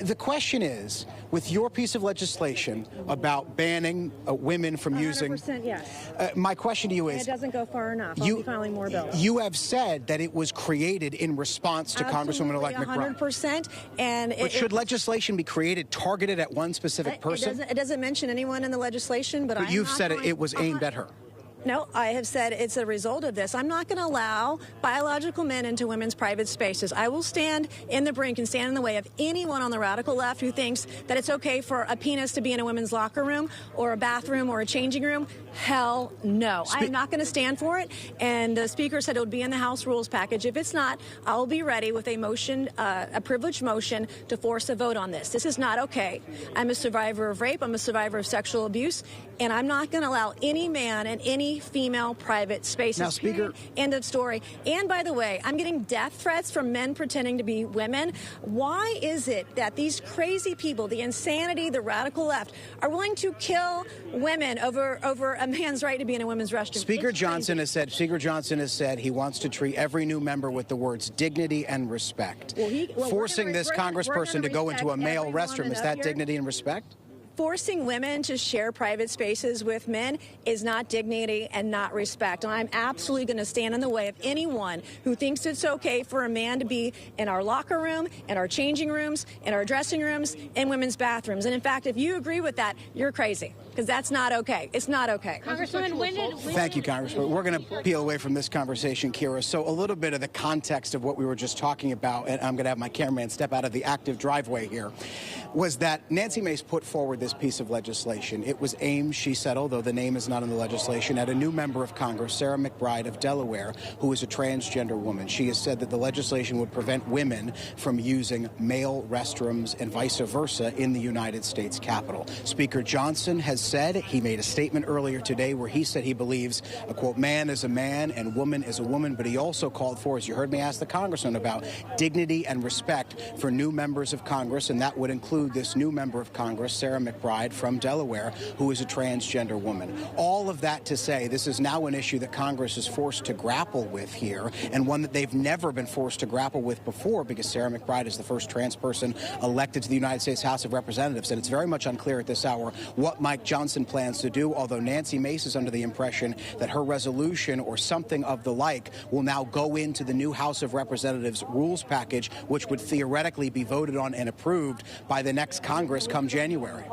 The question is, with your piece of legislation about banning women from using... 100% yes. My question to you is... And it doesn't go far enough. I'll be filing more bills. You have said that it was created in response to Congresswoman-elect McBride. 100%. And but should legislation be created targeted at one specific person? It doesn't mention anyone in the legislation, but you've said it was aimed at her. No, I have said it's a result of this. I'm not going to allow biological men into women's private spaces. I will stand in the brink and stand in the way of anyone on the radical left who thinks that it's okay for a penis to be in a women's locker room or a bathroom or a changing room. Hell no. I'm not going to stand for it. And the Speaker said it would be in the House rules package. If it's not, I'll be ready with a motion, a privileged motion, to force a vote on this. This is not okay. I'm a survivor of rape. I'm a survivor of sexual abuse. And I'm not going to allow any man in any female private spaces. Now, Speaker, end of story. And by the way, I'm getting death threats from men pretending to be women. Why is it that these crazy people, the insanity, the radical left, are willing to kill women over a man's right to be in a women's restroom? Speaker Johnson has said he wants to treat every new member with the words dignity and respect. Forcing this congressperson to go into a male restroom, is that dignity and respect? Forcing women to share private spaces with men is not dignity and not respect. And I'm absolutely going to stand in the way of anyone who thinks it's okay for a man to be in our locker room, in our changing rooms, in our dressing rooms, in women's bathrooms. And in fact, if you agree with that, you're crazy, because that's not okay. It's not okay. Congresswoman, Thank you, Congressman. We're going to peel away from this conversation, Kira. So a little bit of the context of what we were just talking about, and I'm going to have my cameraman step out of the active driveway here, was that Nancy Mace put forward this piece of legislation. It was aimed, she said, although the name is not in the legislation, at a new member of Congress, Sarah McBride of Delaware, who is a transgender woman. She has said that the legislation would prevent women from using male restrooms and vice versa in the United States Capitol. Speaker Johnson has said, he made a statement earlier today where he said he believes, a quote, man is a man and woman is a woman, but he also called for, as you heard me ask the congressman about, dignity and respect for new members of Congress, and that would include this new member of Congress, Sarah McBride from Delaware, who is a transgender woman. All of that to say this is now an issue that Congress is forced to grapple with here, and one that they've never been forced to grapple with before, because Sarah McBride is the first trans person elected to the United States House of Representatives, and it's very much unclear at this hour what Mike Johnson plans to do, although Nancy Mace is under the impression that her resolution or something of the like will now go into the new House of Representatives rules package, which would theoretically be voted on and approved by the next Congress come January.